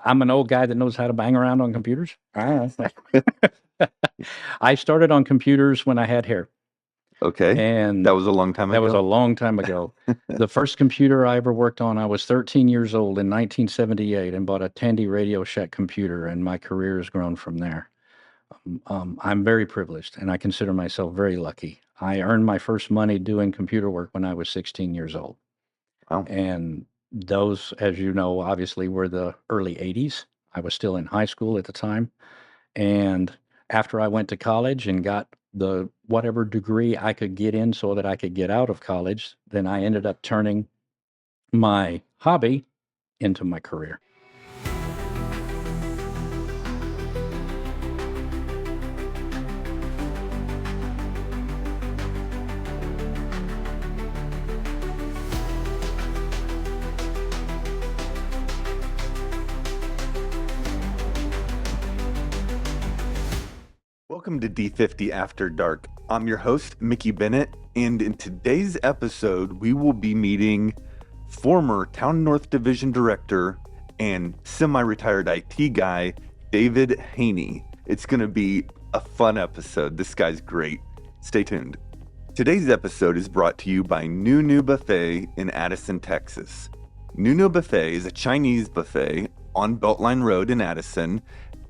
I'm an old guy that knows how to bang around on computers. Ah, I started on computers when I had hair, okay. That and was a long time that was a ago. long time ago. The first computer I ever worked on, I was 13 years old in 1978 and bought a Tandy Radio Shack computer, and my career has grown from there. I'm very privileged, and I consider myself very lucky. I earned my first money doing computer work when I was 16 years old. Wow. And those, as you know, obviously were the early 80s. I was still in high school at the time. And after I went to college and got the whatever degree I could get in so that I could get out of college, then I ended up turning my hobby into my career. Welcome to D50 After Dark. I'm your host, Mickey Bennett, and in today's episode, we will be meeting former Town North Division Director and semi-retired IT guy, David Haney. It's going to be a fun episode. This guy's great. Stay tuned. Today's episode is brought to you by Nunu Buffet in Addison, Texas. Nunu Buffet is a Chinese buffet on Beltline Road in Addison,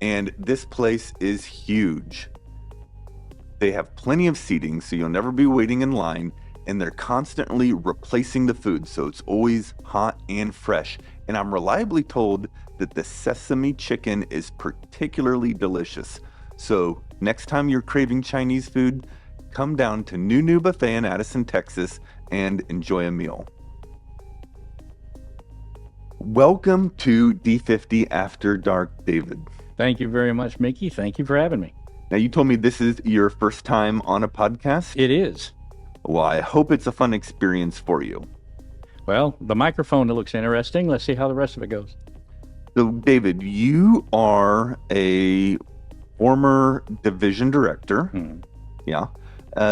and this place is huge. They have plenty of seating, so you'll never be waiting in line, and they're constantly replacing the food, so it's always hot and fresh. And I'm reliably told that the sesame chicken is particularly delicious. So next time you're craving Chinese food, come down to Nunu Buffet in Addison, Texas, and enjoy a meal. Welcome to D50 After Dark, David. Thank you very much, Mickey. Thank you for having me. Now, you told me this is your first time on a podcast? It is. Well, I hope it's a fun experience for you. Well, the microphone, it looks interesting. Let's see how the rest of it goes. So, David, you are a former division director. Yeah.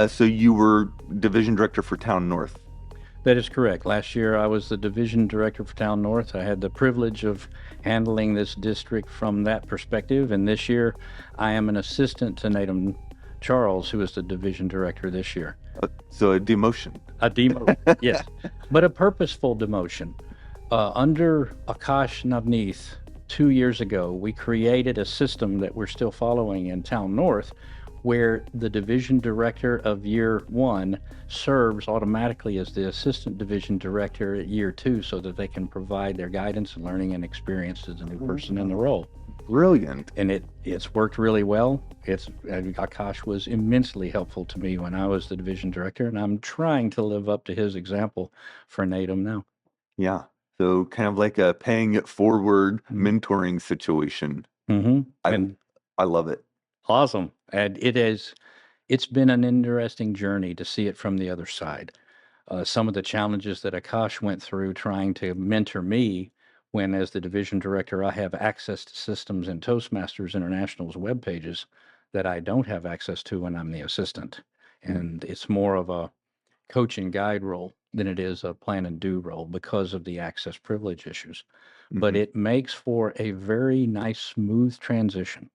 So you were division director for Town North. That is correct. Last year, I was the division director for Town North. I had the privilege of handling this district from that perspective. And this year, I am an assistant to Natum Charles, who is the division director this year. So a demotion. A demotion, yes. But a purposeful demotion. Under Akash Navneeth, 2 years ago, we created a system that we're still following in Town North, where the division director of year one serves automatically as the assistant division director at year two so that they can provide their guidance and learning and experience to the new person in the role. Brilliant. And it's worked really well. Akash was immensely helpful to me when I was the division director, and I'm trying to live up to his example for Natum now. Yeah. So kind of like a paying it forward mentoring situation. Mm-hmm. I love it. Awesome. And it's been an interesting journey to see it from the other side. Some of the challenges that Akash went through trying to mentor me when, as the division director, I have access to systems in Toastmasters International's web pages that I don't have access to when I'm the assistant. And it's more of a coach and guide role than it is a plan and do role because of the access privilege issues. But it makes for a very nice, smooth transition.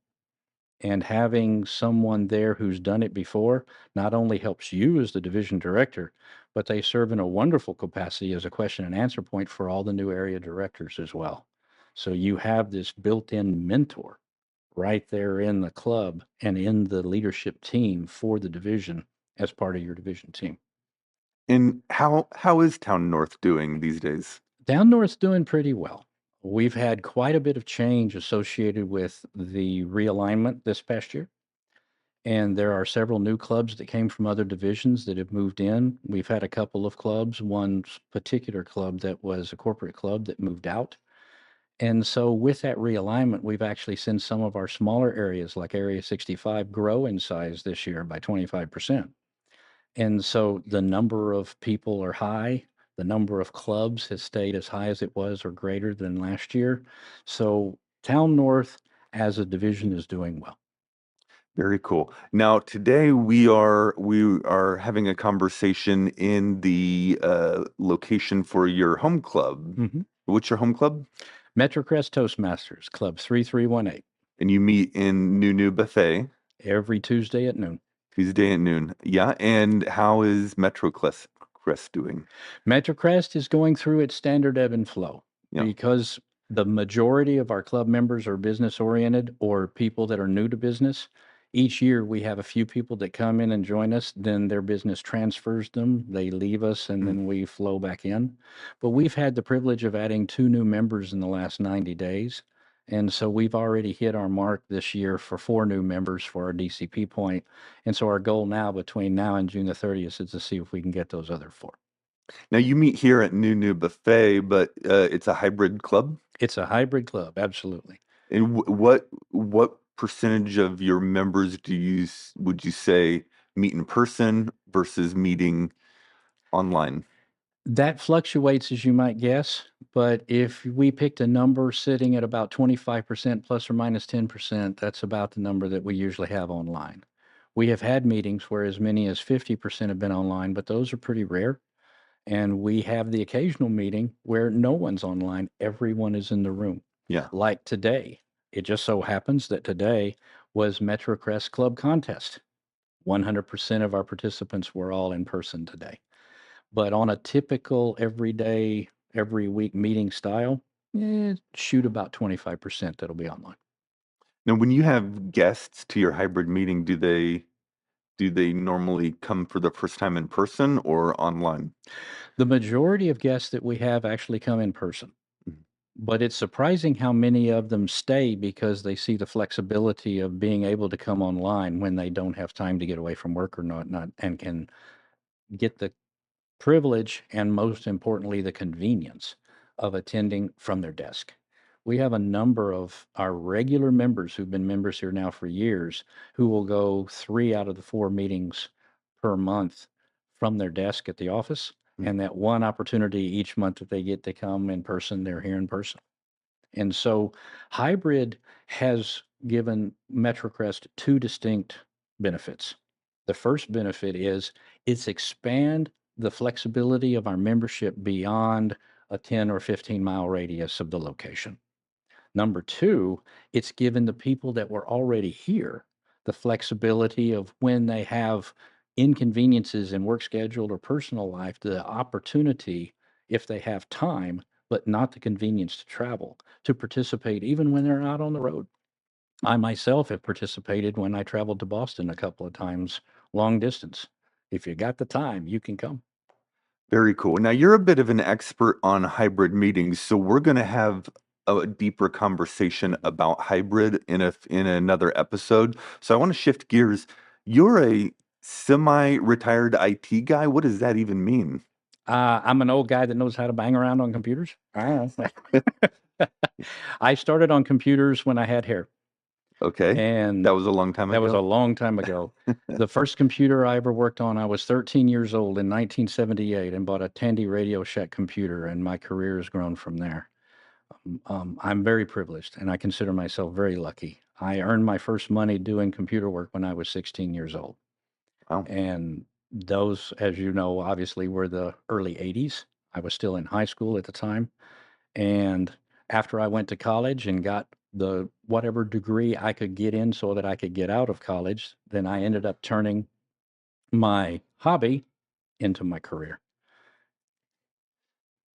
And having someone there who's done it before not only helps you as the division director, but they serve in a wonderful capacity as a question and answer point for all the new area directors as well. So you have this built-in mentor right there in the club and in the leadership team for the division as part of your division team. And how is Town North doing these days? Down North's doing pretty well. We've had quite a bit of change associated with the realignment this past year. And there are several new clubs that came from other divisions that have moved in. We've had a couple of clubs, one particular club that was a corporate club that moved out. And so with that realignment, we've actually seen some of our smaller areas like Area 65 grow in size this year by 25%. And so the number of people are high. The number of clubs has stayed as high as it was or greater than last year. So Town North as a division is doing well. Very cool. Now today we are having a conversation in the location for your home club. What's your home club? Metrocrest Toastmasters Club 3318 And you meet in New Buffet every Tuesday at noon. Tuesday at noon. Yeah. And how is Metrocrest doing? Metrocrest is going through its standard ebb and flow Yeah. because the majority of our club members are business oriented or people that are new to business. Each year we have a few people that come in and join us, then their business transfers them, they leave us, and then we flow back in. But we've had the privilege of adding 2 new members in the last 90 days. And so we've already hit our mark this year for 4 new members for our DCP point. And so our goal now between now and June the 30th is to see if we can get those other 4. Now you meet here at New Buffet, but it's a hybrid club. It's a hybrid club, absolutely. And what percentage of your members would you say meet in person versus meeting online? That fluctuates, as you might guess, but if we picked a number sitting at about 25% plus or minus 10%, that's about the number that we usually have online. We have had meetings where as many as 50% have been online, but those are pretty rare. And we have the occasional meeting where no one's online, everyone is in the room. Yeah. Like today, it just so happens that today was Metrocrest Club Contest. 100% of our participants were all in person today. But on a typical everyday, every week meeting style, shoot about 25% that'll be online. Now, when you have guests to your hybrid meeting, do they normally come for the first time in person or online? The majority of guests that we have actually come in person. Mhm. But it's surprising how many of them stay because they see the flexibility of being able to come online when they don't have time to get away from work or not, and can get the privilege and most importantly, the convenience of attending from their desk. We have a number of our regular members who've been members here now for years who will go 3 out of the 4 meetings per month from their desk at the office. Mm. And that one opportunity each month that they get to come in person, they're here in person. And so hybrid has given Metrocrest 2 distinct benefits. The first benefit is it's expand the flexibility of our membership beyond a 10 or 15-mile radius of the location. Number 2, it's given the people that were already here the flexibility of when they have inconveniences in work schedule or personal life, the opportunity, if they have time, but not the convenience to travel, to participate even when they're out on the road. I myself have participated when I traveled to Boston a couple of times, long distance. If you got the time, you can come. Very cool. Now, you're a bit of an expert on hybrid meetings, so we're going to have a deeper conversation about hybrid in another episode. So I want to shift gears. You're a semi-retired IT guy. What does that even mean? I'm an old guy that knows how to bang around on computers. I started on computers when I had hair. Okay. And that was a long time ago. That was a long time ago. The first computer I ever worked on, I was 13 years old in 1978 and bought a Tandy Radio Shack computer, and my career has grown from there. I'm very privileged, and I consider myself very lucky. I earned my first money doing computer work when I was 16 years old. Wow. And those, as you know, obviously were the early 80s. I was still in high school at the time. And after I went to college and got the whatever degree I could get in so that I could get out of college, then I ended up turning my hobby into my career.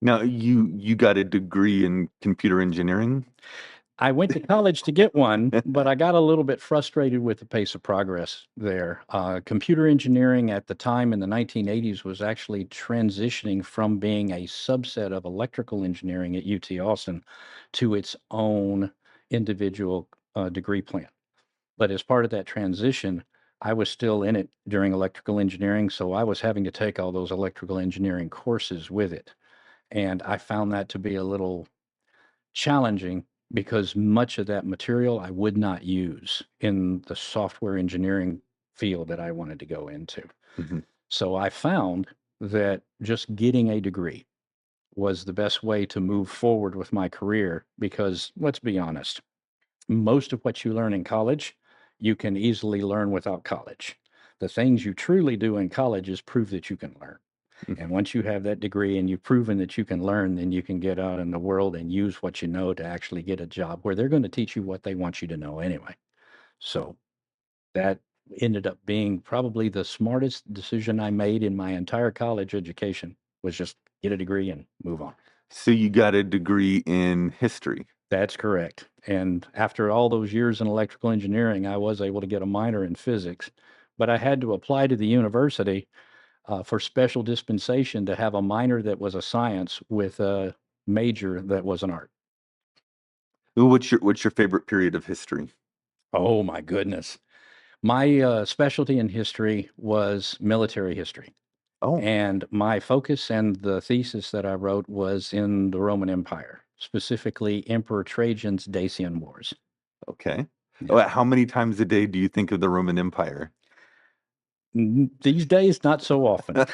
Now, you got a degree in computer engineering? I went to college to get one, but I got a little bit frustrated with the pace of progress there. Computer engineering at the time in the 1980s was actually transitioning from being a subset of electrical engineering at UT Austin to its own individual degree plan. But as part of that transition, I was still in it during electrical engineering, so I was having to take all those electrical engineering courses with it. And I found that to be a little challenging because much of that material I would not use in the software engineering field that I wanted to go into. Mhm. So I found that just getting a degree was the best way to move forward with my career because let's be honest, most of what you learn in college, you can easily learn without college. The things you truly do in college is prove that you can learn. And once you have that degree and you've proven that you can learn, then you can get out in the world and use what you know to actually get a job where they're going to teach you what they want you to know anyway. So that ended up being probably the smartest decision I made in my entire college education was just get a degree and move on. So you got a degree in history. That's correct. And after all those years in electrical engineering, I was able to get a minor in physics, but I had to apply to the university for special dispensation to have a minor that was a science with a major that was an art. What's your favorite period of history? Oh my goodness. My specialty in history was military history. Oh, And my focus and the thesis that I wrote was in the Roman Empire, specifically Emperor Trajan's Dacian Wars. okay. Yeah. How many times a day do you think of the Roman Empire? These days, not so often.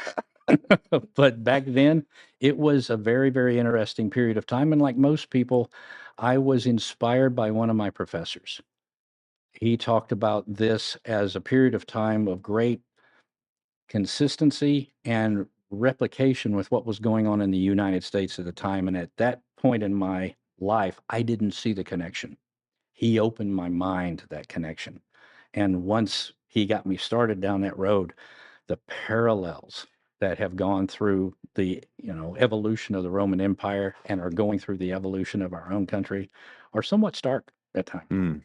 But back then, it was a very, very interesting period of time. And like most people, I was inspired by one of my professors. He talked about this as a period of time of great consistency and replication with what was going on in the United States at the time. And at that point in my life, I didn't see the connection. He opened my mind to that connection. And once he got me started down that road, the parallels that have gone through the evolution of the Roman Empire and are going through the evolution of our own country are somewhat stark at times. Hmm.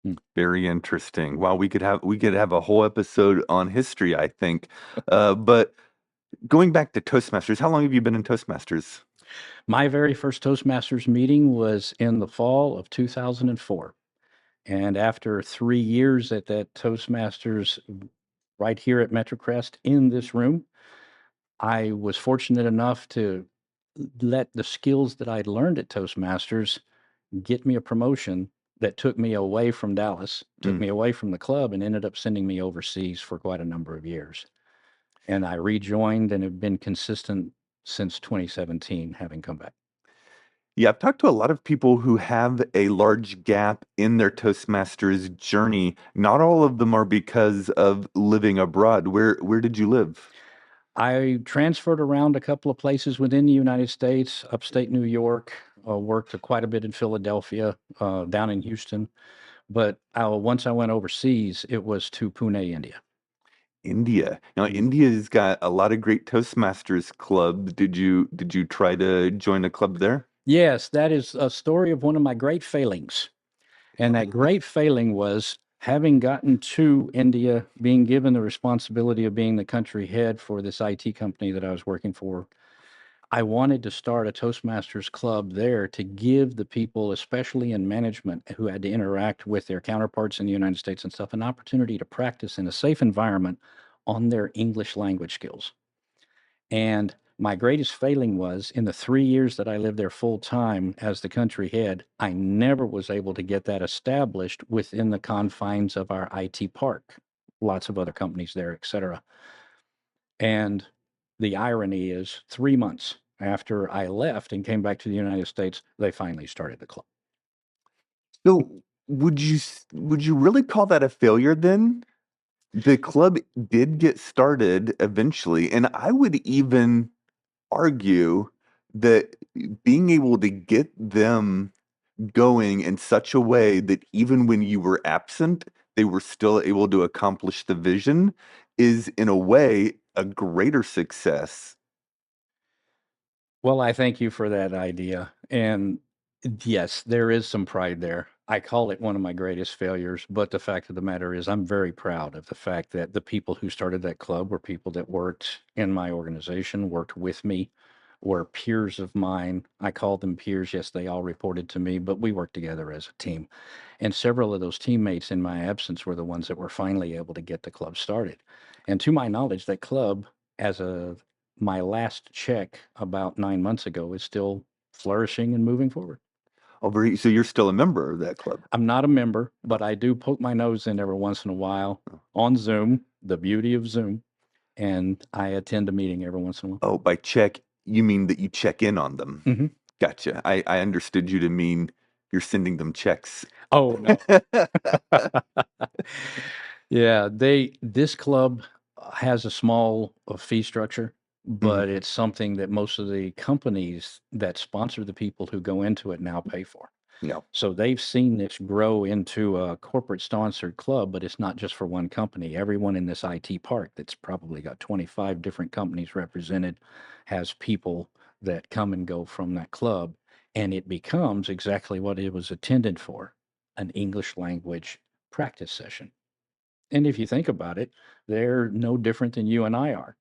Mm. Very interesting. Wow, we could have a whole episode on history, I think. But going back to Toastmasters, how long have you been in Toastmasters? My very first Toastmasters meeting was in the fall of 2004. And after 3 years at that Toastmasters right here at Metrocrest in this room, I was fortunate enough to let the skills that I'd learned at Toastmasters get me a promotion that took me away from Dallas, took Mm. me away from the club, and ended up sending me overseas for quite a number of years. And I rejoined and have been consistent since 2017, having come back. Yeah, I've talked to a lot of people who have a large gap in their Toastmasters journey. Not all of them are because of living abroad. Where did you live? I transferred around a couple of places within the United States, upstate New York, worked quite a bit in Philadelphia, down in Houston. But once I went overseas, it was to Pune, India. India. Now, Mhm. India's got a lot of great Toastmasters clubs. Did you try to join a club there? Yes, that is a story of one of my great failings. And that great failing was having gotten to India, being given the responsibility of being the country head for this IT company that I was working for. I wanted to start a Toastmasters club there to give the people, especially in management, who had to interact with their counterparts in the United States and stuff, an opportunity to practice in a safe environment on their English language skills. And my greatest failing was in the 3 years that I lived there full time as the country head, I never was able to get that established within the confines of our IT park. Lots of other companies there, et cetera. And the irony is 3 months after I left and came back to the United States, they finally started the club. So, would you really call that a failure then? The club did get started eventually, and I would even argue that being able to get them going in such a way that even when you were absent, they were still able to accomplish the vision is, in a way, a greater success. Well, I thank you for that idea. And yes, there is some pride there. I call it one of my greatest failures, but the fact of the matter is, I'm very proud of the fact that the people who started that club were people that worked in my organization, worked with me, were peers of mine. I call them peers. Yes, they all reported to me, but we worked together as a team. And several of those teammates in my absence were the ones that were finally able to get the club started. And to my knowledge, that club, as a my last check about 9 months ago, is still flourishing and moving forward. So you're still a member of that club. I'm not a member, but I do poke my nose in every once in a while on Zoom, the beauty of Zoom, and I attend a meeting every once in a while. Oh, by check, you mean that you check in on them. Hmm. Gotcha. I understood you to mean you're sending them checks. Oh, no. Yeah, this club has a small fee structure. Mhm. but it's something that most of the companies that sponsor the people who go into it now pay for. Yeah. So they've seen this grow into a corporate sponsored club, but it's not just for one company. Everyone in this IT park that's probably got 25 different companies represented has people that come and go from that club, and it becomes exactly what it was intended for, an English language practice session. And if you think about it, they're no different than you and I are.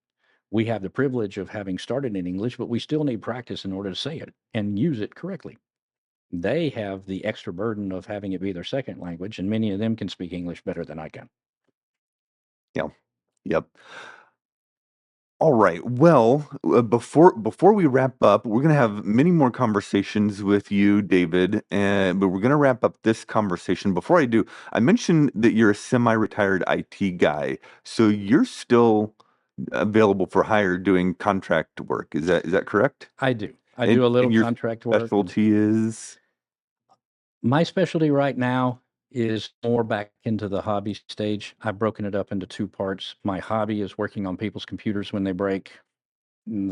We have the privilege of having started in English, but we still need practice in order to say it and use it correctly. They have the extra burden of having it be their second language, and many of them can speak English better than I can. Yeah. Yep. All right. Well, before we wrap up, we're gonna have many more conversations with you, David, and but we're gonna wrap up this conversation. Before I do, I mentioned that you're a semi-retired IT guy, so you're still available for hire doing contract work. Is that correct? I do. I And do a little your contract work. specialty is My specialty right now is more back into the hobby stage. I've broken it up into two parts. My hobby is working on people's computers when they break.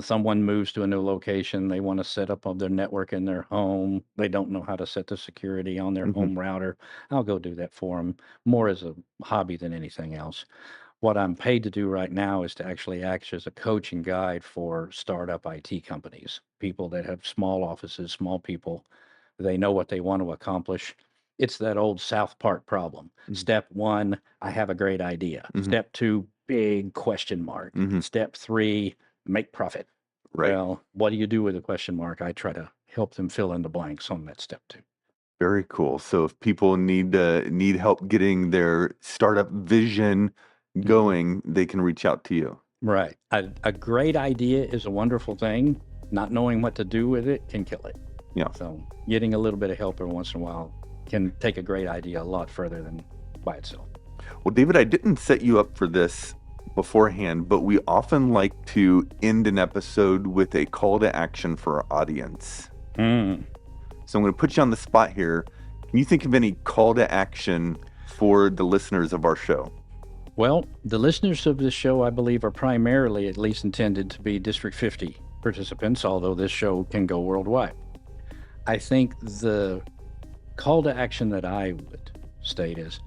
Someone moves to a new location, they want to set up on their network in their home. They don't know how to set the security on their Mhm. home router. I'll go do that for them, more as a hobby than anything else. What I'm paid to do right now is to actually act as a coach and guide for startup IT companies, people that have small offices, small people. They know what they want to accomplish. It's that old South Park problem. Mhm. Step one, I have a great idea. Mhm. Step two, big question mark. Mhm. Step three, make profit. Right. Well, what do you do with a question mark? I try to help them fill in the blanks on that step two. Very cool. So if people need help getting their startup vision Mhm. going, they can reach out to you. Right. A great idea is a wonderful thing. Not knowing what to do with it can kill it. Yeah. So getting a little bit of help every once in a while can take a great idea a lot further than by itself. Well, David, I didn't set you up for this beforehand, but we often like to end an episode with a call to action for our audience. Mm. So I'm going to put you on the spot here. Can you think of any call to action for the listeners of our show? Well, the listeners of this show, I believe, are primarily at least intended to be District 50 participants, although this show can go worldwide. I think the call to action that I would state is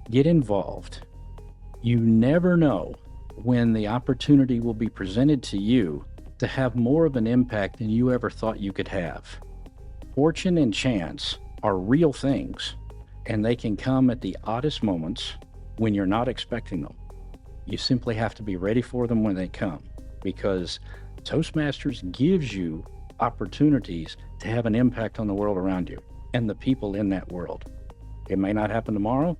get involved. You never know when the opportunity will be presented to you to have more of an impact than you ever thought you could have. Fortune and chance are real things, and they can come at the oddest moments when you're not expecting them. You simply have to be ready for them when they come, because Toastmasters gives you opportunities to have an impact on the world around you and the people in that world. It may not happen tomorrow,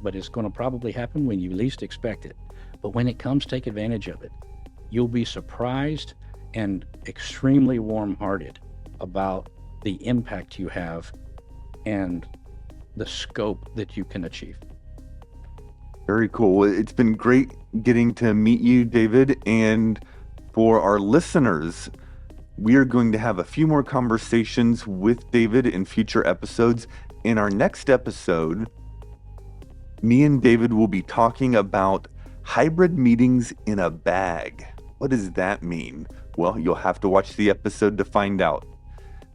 but it's going to probably happen when you least expect it. But when it comes, take advantage of it. You'll be surprised and extremely warm-hearted about the impact you have and the scope that you can achieve. Very cool. Well, it's been great getting to meet you, David. And for our listeners, we are going to have a few more conversations with David in future episodes. In our next episode, me and David will be talking about hybrid meetings in a bag. What does that mean? Well, you'll have to watch the episode to find out.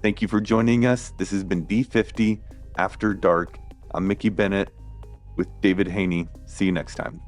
Thank you for joining us. This has been D50 After Dark. I'm Mickey Bennett with David Haney. See you next time.